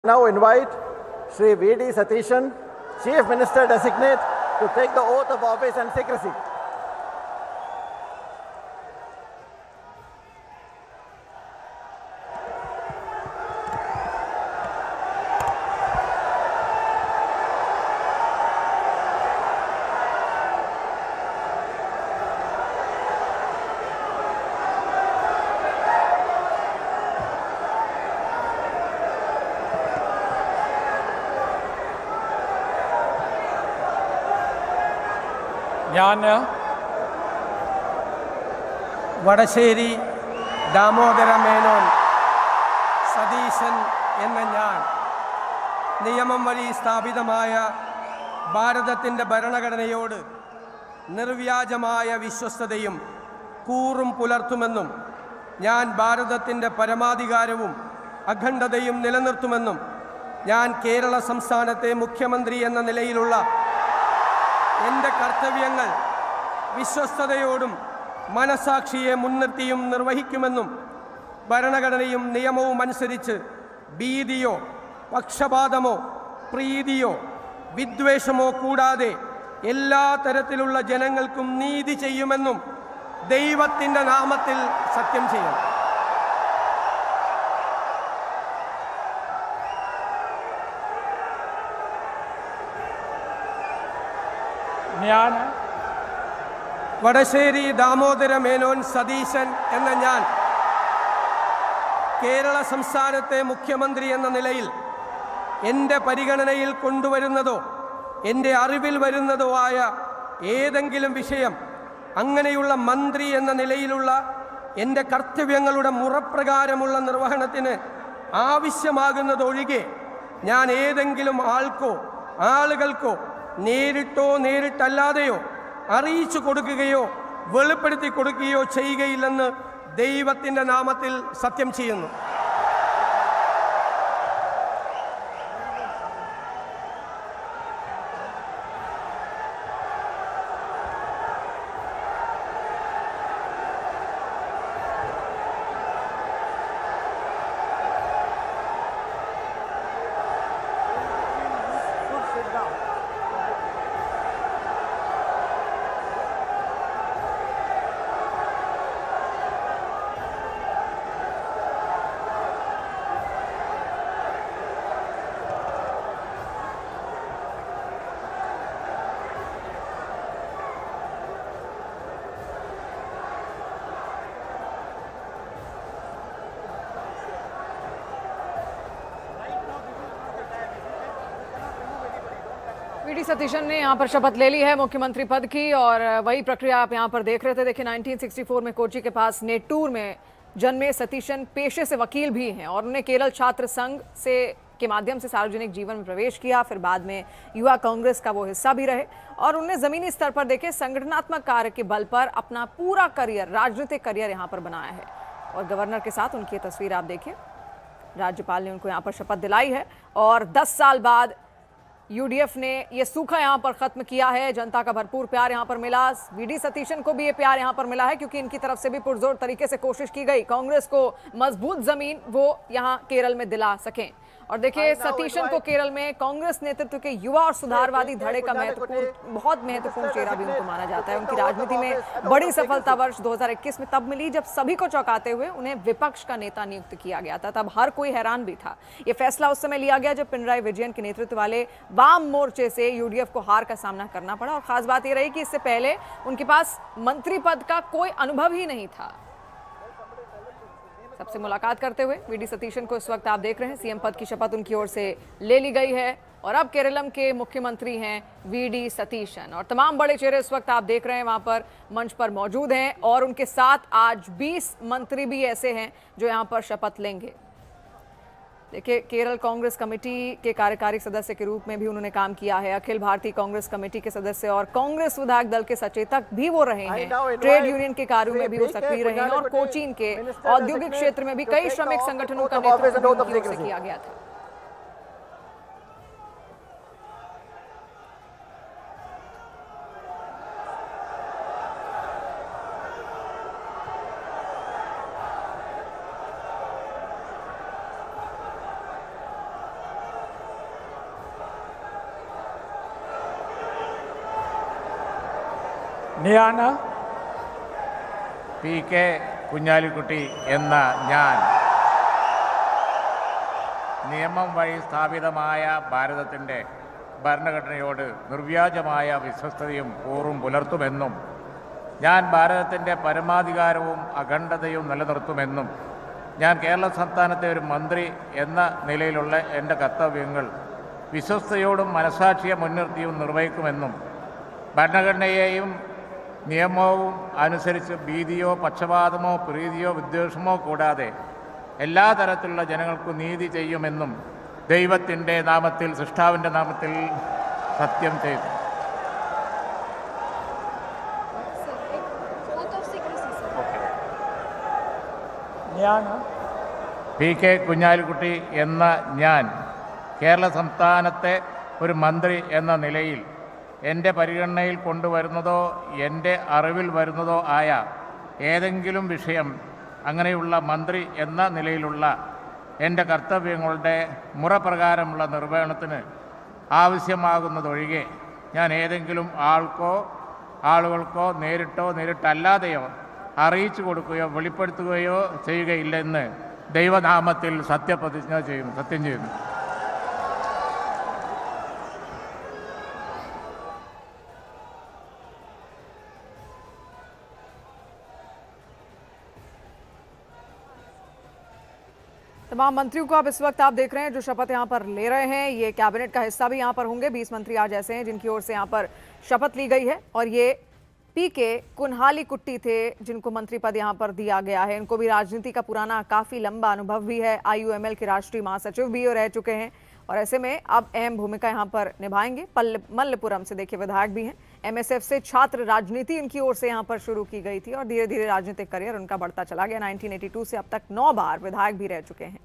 now invite Shri V.D. Satishan, Chief Minister Designate, to take the oath of office and secrecy. ഞാൻ വടശ്ശേരി ദാമോദര മേനോൻ സതീശൻ എന്ന ഞാൻ നിയമം വഴി സ്ഥാപിതമായ ഭാരതത്തിൻ്റെ ഭരണഘടനയോട് നിർവ്യാജമായ വിശ്വസ്തതയും കൂറും പുലർത്തുമെന്നും ഞാൻ ഭാരതത്തിൻ്റെ പരമാധികാരവും അഖണ്ഡതയും നിലനിർത്തുമെന്നും ഞാൻ കേരള സംസ്ഥാനത്തെ മുഖ്യമന്ത്രി എന്ന നിലയിലുള്ള എൻ്റെ കർത്തവ്യങ്ങൾ വിശ്വസ്തയോടും മനസാക്ഷിയെ മുൻനിർത്തിയും നിർവഹിക്കുമെന്നും ഭരണഘടനയും നിയമവും അനുസരിച്ച് ഭീതിയോ പക്ഷപാതമോ പ്രീതിയോ വിദ്വേഷമോ കൂടാതെ എല്ലാ തരത്തിലുള്ള ജനങ്ങൾക്കും നീതി ചെയ്യുമെന്നും ദൈവത്തിൻ്റെ നാമത്തിൽ സത്യം ചെയ്യും. ഞാൻ വടശ്ശേരി ദാമോദര മേനോൻ സതീശൻ എന്ന ഞാൻ കേരള സംസ്ഥാനത്തെ മുഖ്യമന്ത്രി എന്ന നിലയിൽ എൻ്റെ പരിഗണനയിൽ കൊണ്ടുവരുന്നതോ എൻ്റെ അറിവിൽ വരുന്നതോ ആയ ഏതെങ്കിലും വിഷയം അങ്ങനെയുള്ള മന്ത്രി എന്ന നിലയിലുള്ള എൻ്റെ കർത്തവ്യങ്ങളുടെ മുറപ്രകാരമുള്ള നിർവഹണത്തിന് ആവശ്യമാകുന്നതൊഴികെ ഞാൻ ഏതെങ്കിലും ആൾക്കോ ആളുകൾക്കോ നേരിട്ടോ നേരിട്ടല്ലാതെയോ അറിയിച്ചു കൊടുക്കുകയോ വെളിപ്പെടുത്തി കൊടുക്കുകയോ ചെയ്യുകയില്ലെന്ന് ദൈവത്തിൻ്റെ നാമത്തിൽ സത്യം ചെയ്യുന്നു. वी.डी. सतीशन ने यहाँ पर शपथ ले ली है मुख्यमंत्री पद की और वही प्रक्रिया आप यहाँ पर देख रहे थे. देखिए 1964 में कोच्चि के पास नेट्टूर में जन्मे सतीशन पेशे से वकील भी हैं और उन्हें केरल छात्र संघ से के माध्यम से सार्वजनिक जीवन में प्रवेश किया. फिर बाद में युवा कांग्रेस का वो हिस्सा भी रहे और उन्होंने जमीनी स्तर पर देखे संगठनात्मक कार्य के बल पर अपना पूरा करियर राजनीतिक करियर यहाँ पर बनाया है. और गवर्नर के साथ उनकी तस्वीर आप देखिए. राज्यपाल ने उनको यहाँ पर शपथ दिलाई है और 10 साल बाद यूडीएफ ने ये सूखा यहाँ पर खत्म किया है. जनता का भरपूर प्यार यहाँ पर मिला. वी.डी. सतीशन को भी ये प्यार यहाँ पर मिला है क्योंकि इनकी तरफ से भी पुरजोर तरीके से कोशिश की गई कांग्रेस को मजबूत जमीन वो यहाँ केरल में दिला सकें. और देखिए सतीशन को केरल में कांग्रेस नेतृत्व के युवा और सुधारवादी धड़े का बहुत महत्वपूर्ण चेहरा भी उनको माना जाता है. उनकी राजनीति में बड़ी सफलता वर्ष 2021 में तब मिली जब सभी को चौंकाते हुए उन्हें विपक्ष का नेता नियुक्त किया गया था. तब हर कोई हैरान भी था. ये फैसला उस समय लिया गया जब पिनराई विजयन के नेतृत्व वाले वाम मोर्चे से यूडीएफ को हार का सामना करना पड़ा. और खास बात यह रही कि इससे पहले उनके पास मंत्री पद का कोई अनुभव ही नहीं था. सबसे मुलाकात करते हुए वी.डी. सतीशन को इस वक्त आप देख रहे हैं सीएम पद की शपथ उनकी ओर से ले ली गई है और अब केरलम के मुख्यमंत्री हैं वी.डी. सतीशन. और तमाम बड़े चेहरे इस वक्त आप देख रहे हैं वहां पर मंच पर मौजूद हैं और उनके साथ आज 20 मंत्री भी ऐसे हैं जो यहां पर शपथ लेंगे. देखिए केरल कांग्रेस कमेटी के कार्यकारी सदस्य के रूप में भी उन्होंने काम किया है. अखिल भारतीय कांग्रेस कमेटी के सदस्य और कांग्रेस विधायक दल के सचेतक भी वो रहे हैं. ट्रेड यूनियन के कार्यों में भी वो सक्रिय रहे हैं और कोचीन के औद्योगिक क्षेत्र में भी कई श्रमिक संगठनों का नेतृत्व किया गया था. ഞാൻ PK കുഞ്ഞാലിക്കുട്ടി എന്ന ഞാൻ നിയമം വഴി സ്ഥാപിതമായ ഭാരതത്തിൻ്റെ ഭരണഘടനയോട് നിർവ്യാജമായ വിശ്വസ്തതയും കൂറും പുലർത്തുമെന്നും ഞാൻ ഭാരതത്തിൻ്റെ പരമാധികാരവും അഖണ്ഡതയും നിലനിർത്തുമെന്നും ഞാൻ കേരള സംസ്ഥാനത്തെ ഒരു മന്ത്രി എന്ന നിലയിലുള്ള എൻ്റെ കർത്തവ്യങ്ങൾ വിശ്വസ്തയോടും മനസാക്ഷിയെ മുൻനിർത്തിയും നിർവഹിക്കുമെന്നും ഭരണഘടനയെയും നിയമവും അനുസരിച്ച് ഭീതിയോ പക്ഷപാതമോ പ്രീതിയോ വിദ്വേഷമോ കൂടാതെ എല്ലാ തരത്തിലുള്ള ജനങ്ങൾക്കും നീതി ചെയ്യുമെന്നും ദൈവത്തിൻ്റെ നാമത്തിൽ സൃഷ്ടാവിൻ്റെ നാമത്തിൽ സത്യം ചെയ്തു. ഞാൻ PK കുഞ്ഞാലിക്കുട്ടി എന്ന ഞാൻ കേരള സംസ്ഥാനത്തെ ഒരു മന്ത്രി എന്ന നിലയിൽ എൻ്റെ പരിഗണനയിൽ കൊണ്ടുവരുന്നതോ എൻ്റെ അറിവിൽ വരുന്നതോ ആയ ഏതെങ്കിലും വിഷയം അങ്ങനെയുള്ള മന്ത്രി എന്ന നിലയിലുള്ള എൻ്റെ കർത്തവ്യങ്ങളുടെ മുറപ്രകാരമുള്ള നിർവഹണത്തിന് ആവശ്യമാകുന്നതൊഴികെ ഞാൻ ഏതെങ്കിലും ആളുകൾക്കോ നേരിട്ടോ നേരിട്ടല്ലാതെയോ അറിയിച്ചു കൊടുക്കുകയോ വെളിപ്പെടുത്തുകയോ ചെയ്യുകയില്ലെന്ന് ദൈവനാമത്തിൽ സത്യം ചെയ്യുന്നു. तमाम मंत्रियों को अब इस वक्त आप देख रहे हैं जो शपथ यहाँ पर ले रहे हैं, ये कैबिनेट का हिस्सा भी यहाँ पर होंगे। 20 मंत्री आज ऐसे हैं जिनकी ओर से यहाँ पर शपथ ली गई है और ये PK कुन्हालीकुट्टी थे जिनको मंत्री पद यहाँ पर दिया गया है। इनको भी राजनीति का पुराना काफी लंबा अनुभव भी है, IUML के राष्ट्रीय महासचिव भी रह चुके हैं और ऐसे में अब अहम भूमिका यहाँ पर निभाएंगे। मल्लपुरम से देखिए विधायक भी हैं, MSF से छात्र राजनीति इनकी ओर से यहाँ पर शुरू की गई थी और धीरे धीरे राजनीतिक करियर उनका बढ़ता चला गया। 1982 से अब तक 9 बार विधायक भी रह चुके हैं।